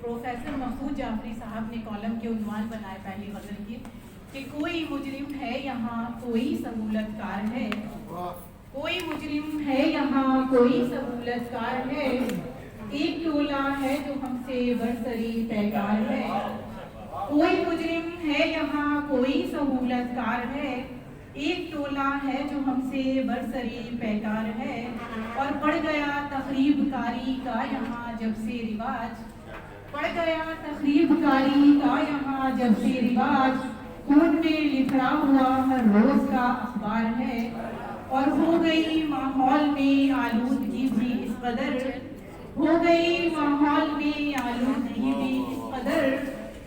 Professor महफूज जाफरी साहब ने कॉलम के उन्वान बनाए पहली गज़ल की कि कोई मुजरिम है यहाँ कोई सहूलतकार है, कोई मुजरिम है यहाँ कोई सहूलतकार है, एक टोला है जो हमसे बरसरी पैकार है। कोई मुजरिम है यहाँ कोई सहूलतकार है, एक टोला है जो हमसे बरसरी पैकार है। और बढ़ गया तखरीबकारी का यहाँ जब से रिवाज, बढ़ गया तखरीबकारी का यहाँ जब से रिवाज, खून में लिखड़ा हुआ हर रोज का अखबार है। और हो गई माहौल में आलूदगी भी इस कदर, हो गई माहौल में आलूदगी भी इस कदर,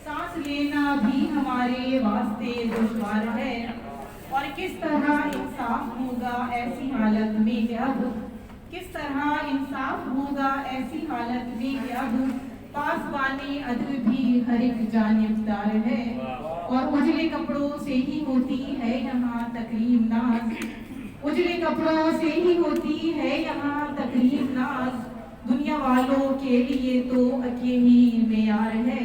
सांस लेना भी हमारे वास्ते दुश्वार है। और किस तरह इंसाफ होगा ऐसी हालत में अब, किस तरह इंसाफ होगा ऐसी हालत में अब, पासवाने अदल भी हर एक जानिबदार है। और उजले कपड़ों से ही होती है यहाँ तकरीम नाज, उजले कपड़ों से ही होती है यहाँ तकरीम नाज, दुनिया वालों के लिए तो अकेली मेयार है।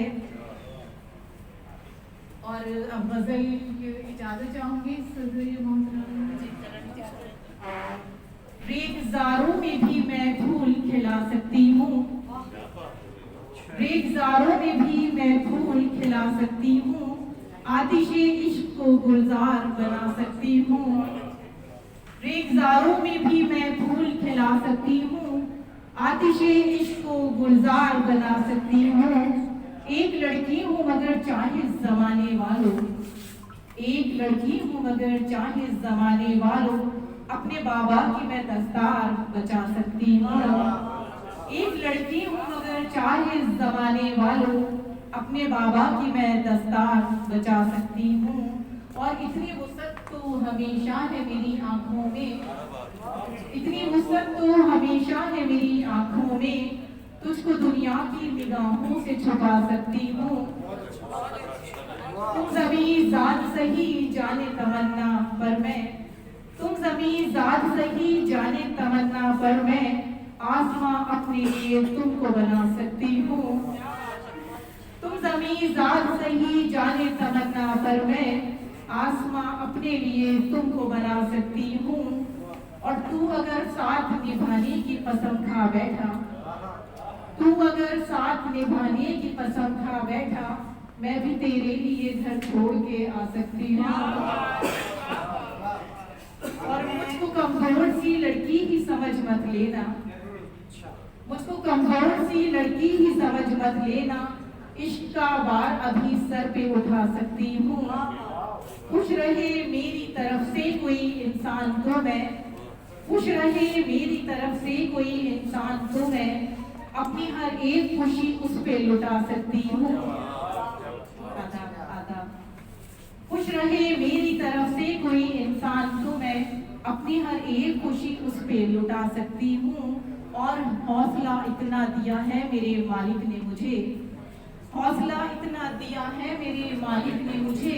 और अब गजल की इजाजत चाहूंगी। रेगजारों में भी मैं फूल खिला सकती हूँ, रेगजारों में भी मैं फूल खिला सकती हूँ, आतिशे इश्क को गुलजार बना सकती हूँ। रेगजारों में भी मैं फूल खिला सकती हूँ, आतिशे इश्क को गुलजार बना सकती हूँ। एक लड़की हूँ मगर चाहे जमाने वालों, एक लड़की हूँ मगर चाहे जमाने वालों, अपने बाबा की मैं दस्तार बचा सकती हूँ। एक लड़की हूँ मगर चाहे जमाने वालों, अपने बाबा की मैं दस्तार बचा सकती हूँ। और इतनी वुसअत तो हमेशा है मेरी आंखों में, इतनी वुसअत तो हमेशा है मेरी आंखों में, तुझको दुनिया की निगाहों से छुपा सकती हूँ। तुम ज़मीं ज़ात सही जाने तमन्ना पर मैं, तुम ज़मीं ज़ात सही जाने तमन्ना पर मैं, आसमां अपने लिए तुमको बना सकती हूँ। तुम ज़मीं ज़ात सही जाने तमन्ना पर मैं, आसमां अपने लिए तुमको बना सकती हूँ। और तू अगर साथ निभाने की कसम खा बैठा, तू अगर साथ निभाने की कसम खा बैठा, मैं भी तेरे लिए घर छोड़ के आ सकती हूँ। और मुझको कमजोर सी लड़की ही समझ मत लेना, मुझको कमजोर सी लड़की ही समझ मत लेना, इश्क का बार अभी सर पे उठा सकती हूँ। खुश रहे मेरी तरफ से कोई इंसान तो मैं, खुश रहे मेरी तरफ से कोई इंसान तो मैं, अपनी हर एक खुशी उस पे लुटा सकती हूँ। खुश रहे मेरी तरफ से कोई इंसान तो मैं, अपनी हर एक खुशी उस पे लुटा सकती हूँ। और हौसला इतना दिया है मेरे मालिक ने मुझे, हौसला इतना दिया है मेरे मालिक ने मुझे,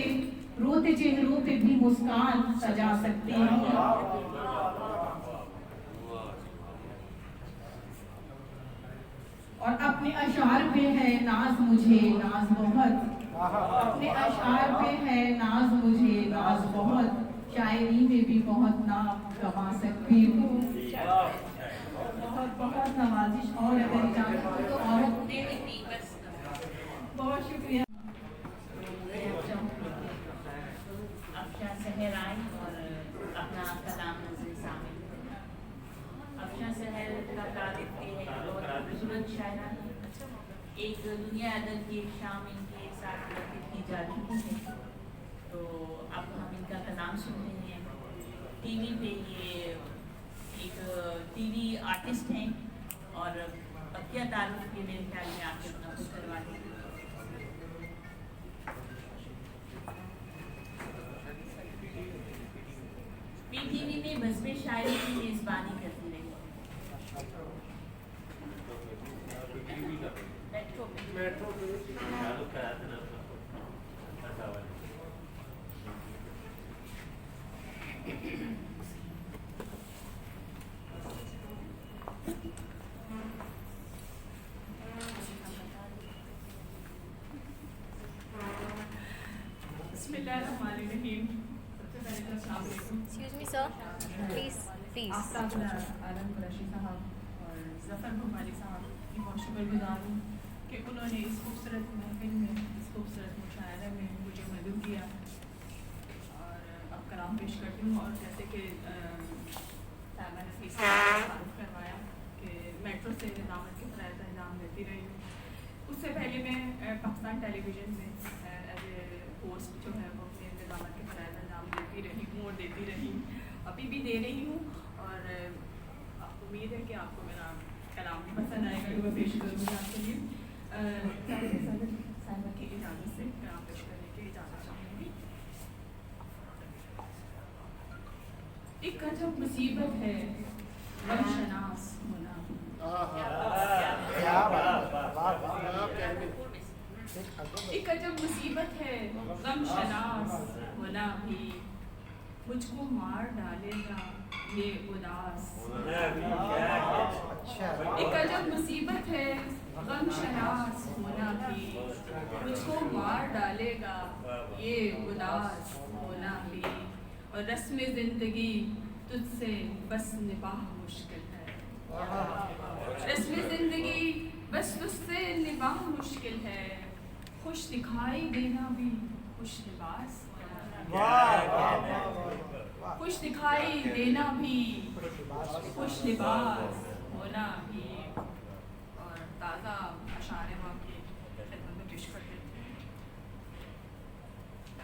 रोते चेहरों पे भी मुस्कान सजा सकती हूँ। और अपने अशार पे है नाज मुझे नाज बहुत, अपने अशार पे है नाज मुझे नाज बहुत, शायरी में भी बहुत नाम कमा सकती हूँ। बहुत बहुत नवाजिश। और अगर इजाजत तो और बहुत शुक्रिया। अफशा सहर आई और अपना कलाम नज़र शामिल। अफशा सहर का तारीफ है बहुत खूबसूरत शायरा है। एक दुनिया अदब की एक शाम इनके साथ मुनक़िद की जा चुकी है, तो अब हम इनका कलाम सुन रहे हैं। टीवी पे ये एक टीवी आर्टिस्ट हैं और बकिया तारुफ के मेरे ख्याल में आपके अपना कुछ करवा दें। पीटीवी में बज़्म शायरी की मेज़बानी करती रही। बिस्मिल्लाहिर्रहमानिर्रहीम। सबसे पहले तो अस्सलाम वालेकुम। Excuse me, sir. Please, please. Aftab आलम कुरैशी साहब और ज़फ़र भुमाली साहब की बहुत शुक्रगुज़ार हूँ कि उन्होंने इस खूबसूरत महफिल में, इस खूबसूरत मुशायरे में मुझे मदद किया। और अब कलाम पेश करती हूँ। और जैसे कि साहिबा नफीस ने तारुफ करवाया कि मेट्रो से निज़ामत के फ़राइज़ अंजाम देती रही हूँ। उससे पहले मैं पाकिस्तान टेलीविज़न में एज ए होस्ट जो है वो अपने निज़ामत के फ़राइज़ अंजाम देती रही हूँ और देती रही हूँ, अभी भी दे रही हूँ। और उम्मीद है कि आपको मेरा कलाम भी पसंद आएगा जो मैं पेश करूँगी आपके लिए। साहिबा की इजाज़त से कलाम पेश करने की इजाज़त चाहूँगी। एक अजब मुसीबत है गमशनास होना। एक अजब मुसीबत है गमशनास होना भी, मुझको मार डालेगा ये उदास। एक अजब मुसीबत है गमशनास होना भी, मुझको मार डालेगा ये उदास होना भी। और रस्म ज़िंदगी तुझसे बस निभाह मुश्किल है। रस्म ज़िंदगी बस तुझसे निभाह मुश्किल है। खुश दिखाई देना भी खुश लिबास होना भी। खुश दिखाई देना भी खुश लिबास होना भी। और ताज़ा अशारे में आपकी खिदमत में पेश कर देते हैं।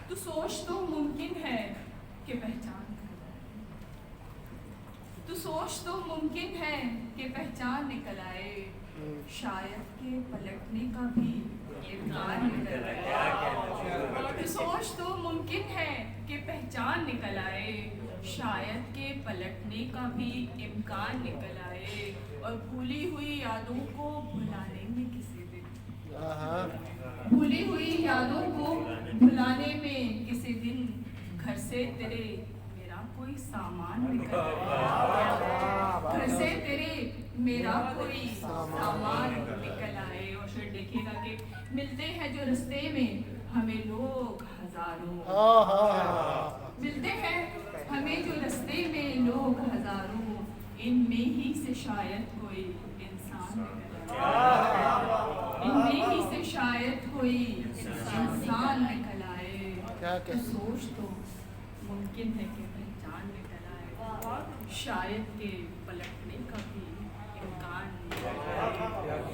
तो सोच तो मुमकिन है कि पहचान कर जाए, तो सोच तो मुमकिन है कि पहचान निकल आए। शायद के पलटने का भी इम्कान निकल आए। तो सोच तो मुमकिन है कि पहचान निकल आए। शायद के पलटने का भी इम्कान निकल आए। और भूली हुई यादों को भुलाने में किसी दिन, भूली हुई यादों को भुलाने में किसी दिन, घर से तेरे मेरा कोई सामान निकल आए। घर से तेरे मेरा कोई सामान निकल आए। और फिर देखिएगा कि मिलते हैं जो रास्ते में हमें लोग हजारों, मिलते हैं हमें जो रास्ते में लोग हजारों, इनमें ही से शायद कोई इंसान निकल आए। इनमें ही से शायद कोई इंसान निकल आए। तो सोच तो मुमकिन है कि पहचान निकल आए। शायद के पलटने का भी इम्कान निकल आए।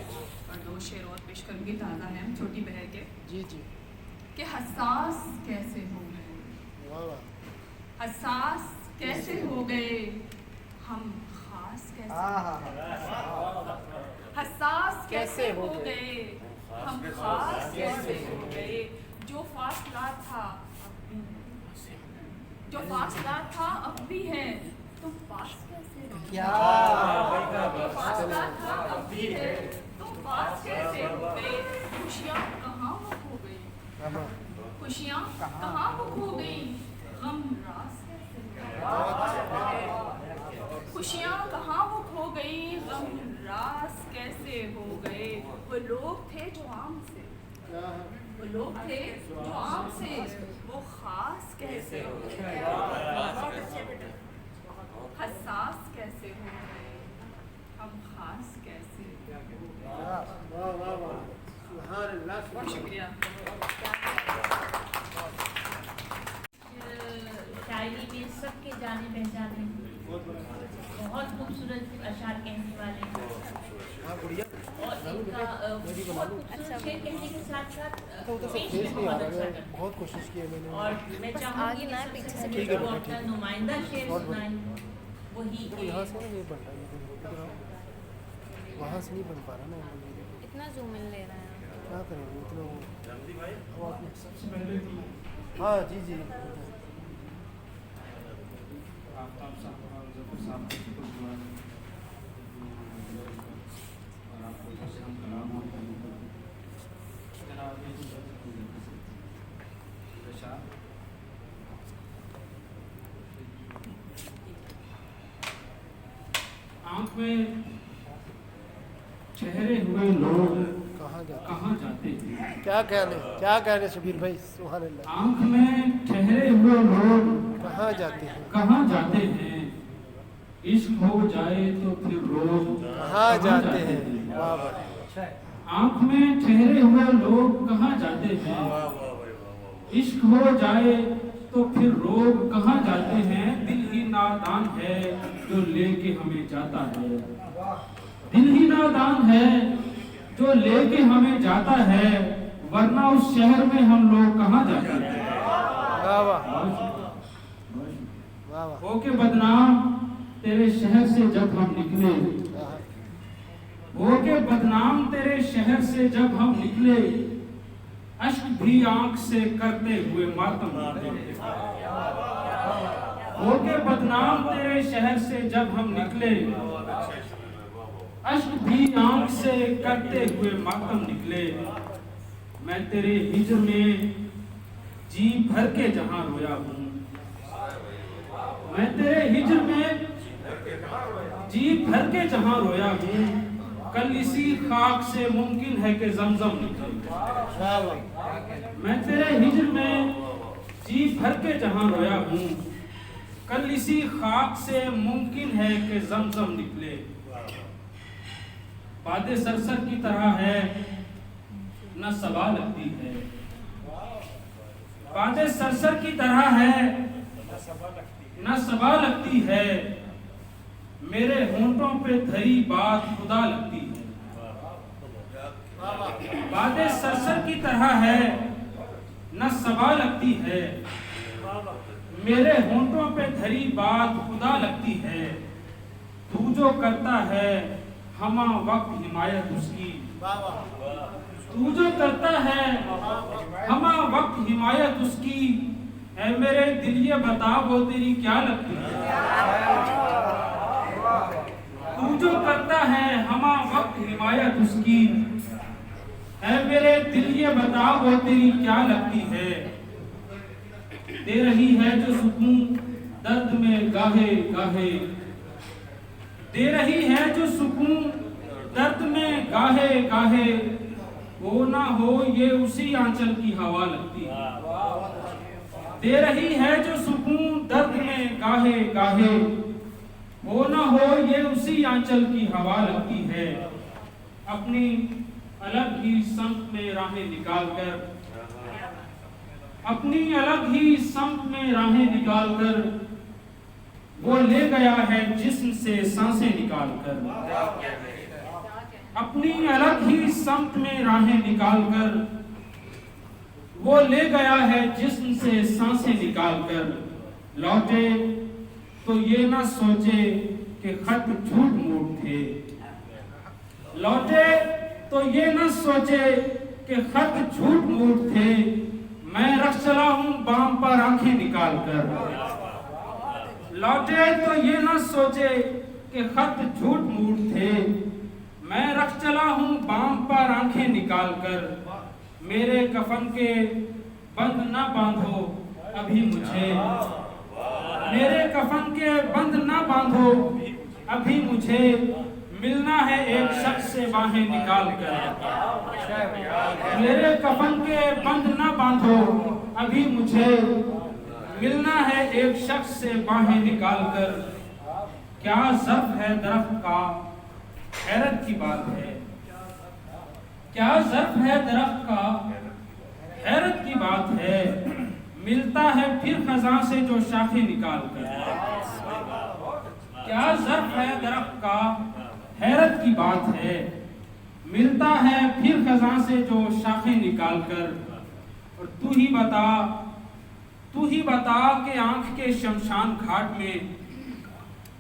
और दो शेर और पेश करूँगी, ताज़ा है छोटी बहर के। जी जी। कि हसास कैसे हो गए, हसास कैसे हो गए हम खास कैसे, हसास कैसे हो गए हम खास कैसे हो गए। जो फासला था जो फासला था अब भी है, तुम पास कैसे हो गए। जो फासला था अब भी है, तुम पास कैसे हो गए। खुशियाँ कहाँ वो खो गई, खुशियाँ कहाँ वो खो गई, गम रास कैसे हो गए। खुशियाँ कहाँ वो खो गई, गम रास कैसे हो गए। वो लोग थे जो आम से, वो लोग थे जो आम से, वो खास कैसे हो गए। हसास कैसे हो गए हम खास कैसे हो गए। बहुत शुक्रिया। शायरी में सबके जाने पहचाने बहुत खूबसूरत अशार कहने वाले हैं। और इनका बहुत खूबसूरत शेर कहने के साथ साथ पेश में बहुत अच्छा करते हैं। बहुत कोशिश की है मैंने। और मैं चाहूँगी आगे ना कि पीछे सबसे से पहले वो अपना नुमाइंदा शेर सुनाएं, वही यहाँ से नहीं बन रहा है, वहाँ से नहीं बन पा रहा ना। इतना जूम इन ले रहा है। क्या करेंगे इतना वो। हाँ जी जी। आफ्ताब साहब और ज़फ़र साहब को शुक्रगुज़ार हैं और आपको जैसे हम कलाम होते हैं जनाब आँख में ठहरे हुए लोग कहाँ कहाँ जाते हैं? क्या कहने शबीर भाई, सुभान अल्लाह। आँख में ठहरे हुए लोग कहाँ जाते हैं? कहाँ जाते हैं? इश्क हो जाए तो फिर रोज कहाँ जाते हैं? वाह वाह। आँख में ठहरे हुए लोग कहाँ जाते हैं? इश्क हो जाए तो फिर रोग कहाँ जाते हैं? दिल ही नादान है जो लेके हमें जाता है। दिल ही नादान है जो लेके हमें जाता है, वरना उस शहर में हम लोग कहाँ जाते हैं? वाह वाह वाह वाह। हो के बदनाम तेरे शहर से जब हम निकले, हो के बदनाम तेरे शहर से जब हम निकले, अश्क भी आंख से करते हुए मातम निकले। हो के बदनाम तेरे शहर से जब हम निकले, अश्क भी आंख से करते हुए मातम निकले। मैं तेरे हिज्र में जी भर के जहां रोया हूँ, मैं तेरे हिज्र में जी भर के जहां रोया हूँ, कल इसी खाक से मुमकिन है कि जमजम निकले। मैं तेरे हिज्र में जी भर के जहां रोया हूँ, कल इसी खाक से मुमकिन है कि जमजम निकले। बातें सरसर की तरह है न सबा लगती है, बातें सरसर की तरह है न सबा लगती है, मेरे होंठों पे धरी बात खुदा लगती है। बातें सरसर की तरह है न सबा लगती है, मेरे होंठों पे धरी बात खुदा लगती है। तू जो करता है हमा वक्त हिमायत उसकी, तू जो करता है हमा वक्त हिमायत उसकी, ऐ मेरे दिल ये बता वो तेरी क्या लगती है। तू जो करता है हमा वक्त हिमायत उसकी, ऐ मेरे दिल ये बता वो तेरी क्या लगती है। दे रही है जो सुकून दर्द में गाहे गाहे, दे रही है जो सुकून दर्द में गाहे गाहे, हो ना हो ये उसी आंचल की हवा लगती है। दे रही है जो सुकून दर्द में गाहे गाहे, हो ना हो ये उसी आंचल की हवा लगती है। अपनी अलग ही समत में राहें निकाल कर, अपनी अलग ही समत में राहें निकाल कर, वो ले गया है जिस्म से सांसें निकाल कर। अपनी अलग ही समत में राहें निकाल कर, वो ले गया है जिस्म से सांसें निकाल कर। लौटे तो ये ना सोचे कि खत झूठ मूठ थे, लौटे तो ये न सोचे कि खत झूठ मूठ थे, मैं रख चला हूं बाम पर आंखें निकाल कर। लौटे तो ये न सोचे कि खत झूठ मूठ थे, मैं रख चला हूं बाम पर आंखें निकाल कर। मेरे कफन के बंद न बांधो अभी मुझे, मेरे कफन के बंद न बांधो अभी मुझे, मिलना है एक शख्स से बाहें निकाल कर। मेरे कफन के बंद न बांधो अभी मुझे, मिलना है एक शख्स से बाहें निकाल कर। क्या ज़र्फ है दरख्त का हैरत की बात है, क्या ज़र्फ है दरख्त का हैरत की बात है, मिलता है फिर खज़ां से जो शाखें निकाल कर। क्या ज़र्फ है दरख्त का हैरत की बात है, मिलता है फिर खज़ां से जो शाखें निकाल कर। और तू ही बता कि आंख के शमशान घाट में,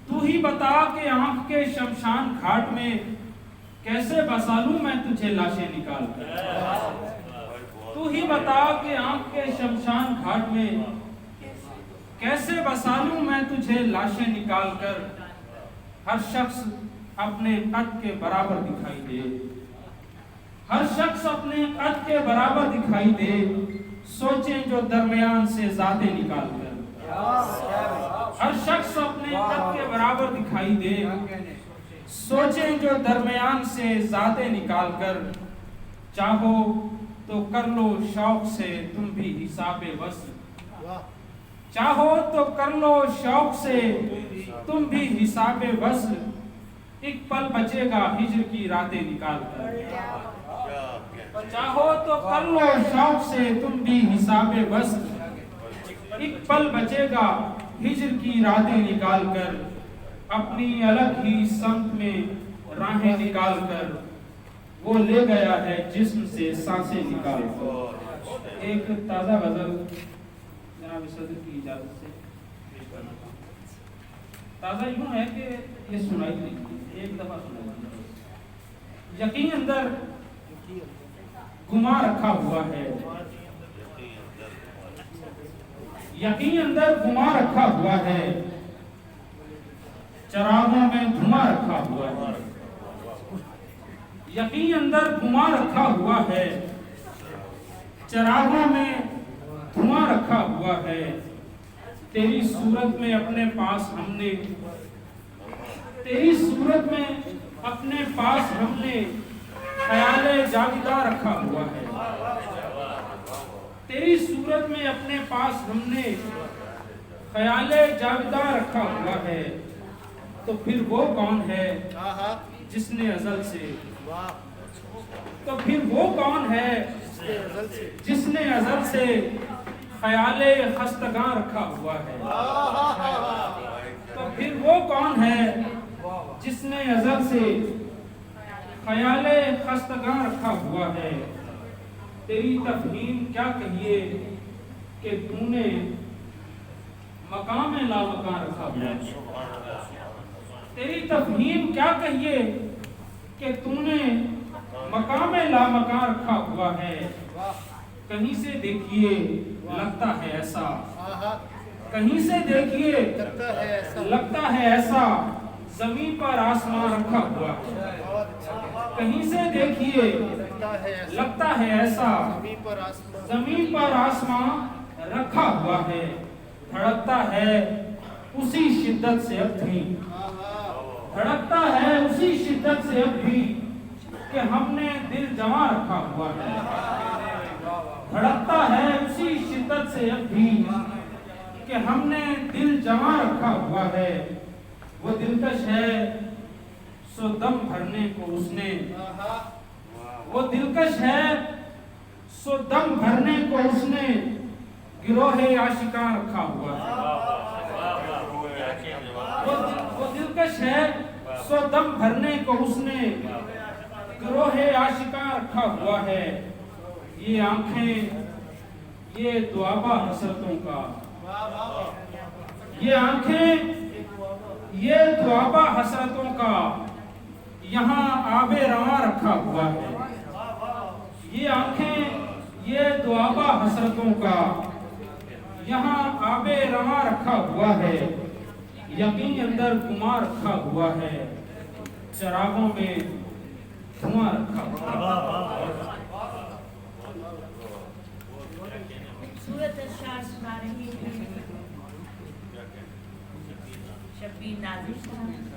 तू ही बता कि आंख के शमशान घाट में, कैसे बसा लूं मैं तुझे लाशें निकाल कर। तू ही बता कि आंख के शमशान घाट में, कैसे बसा लूं मैं तुझे लाशें निकाल कर। हर शख्स अपने कद के बराबर दिखाई दे, हर शख्स अपने कद के बराबर दिखाई दे, सोचें जो दरमियान से ज़ाते निकाल कर। हर शख्स अपने कद के बराबर दिखाई दे, सोचें जो दरमियान से ज़ाते निकाल कर। चाहो तो कर लो शौक से तुम भी हिसाबे वस्ल। वाह चाहो तो कर लो शौक से तुम भी हिसाबे वस्ल। एक पल बचेगा हिज्र की रातें निकाल कर। चाहो तो कर लो शौक से तुम भी हिसाबे वस्ल। एक पल बचेगा हिज्र की रातें निकाल कर। अपनी अलग ही संत में राहें निकाल कर वो ले गया है जिस्म से सांसें निकाल कर। एक ताज़ा गजल जनाब सदर की इजाजत से पेश करना चाहूँगा। ताज़ा यूं है कि ये सुनाई नहीं, एक दफा सुनाई। यकीन अंदर गुमा रखा हुआ है, यकीन अंदर गुमा रखा हुआ है, चरागों में धुआं रखा हुआ है। यकीन अंदर गुमा रखा हुआ है, चरागों में धुआं रखा हुआ है। तेरी सूरत में अपने पास हमने, तेरी सूरत में अपने पास हमने ख्याले जाविदा रखा हुआ है। तेरी सूरत में अपने पास हमने ख्याले जाविदा रखा हुआ है। तो फिर वो कौन है जिसने अज़ल से, तो फिर वो कौन है जिसने अज़ल से ख्याले खस्तगां रखा हुआ है। तो फिर वो कौन है जिसने अज़ल से ख्याले खस्तगां रखा हुआ है। तेरी तफहीम क्या कहिए कि तूने मकाम लामकान रखा हुआ है। तेरी तफहीम क्या कहिए कि तूने मकाम लामकान रखा हुआ है। कहीं से देखिए लगता है ऐसा, कहीं से देखिए लगता है ऐसा, जमीन पर आसमान रखा हुआ है। कहीं से देखिए लगता है ऐसा, जमीन पर आसमान रखा हुआ है। धड़कता है उसी शिद्दत से अब भी, धड़कता है उसी शिद्दत से अब भी कि हमने दिल जमा रखा हुआ है। धड़कता है उसी शिद्दत से अब भी कि हमने दिल जमा रखा हुआ है। वो दिलकश है सो दम भरने को उसने, वो दिलकश है सो दम भरने को उसने गिरोहे आशिकां रखा हुआ है। वो दिलकश है सो दम भरने को उसने गिरोहे आशिकां रखा हुआ है। ये आंखें ये दुआबा हसरतों का, ये आंखें ये दुआबा हसरतों का यहाँ आबे रवां रखा हुआ है। ये आंखें ये दुआबा हसरतों का यहाँ आबे रवां रखा हुआ है। यकीन अंदर गुमा रखा हुआ है, चरागों में धुआं रखा हुआ है। खूबसूरत अशआर सुना रही थी शब्बीर नाज़िर साहब।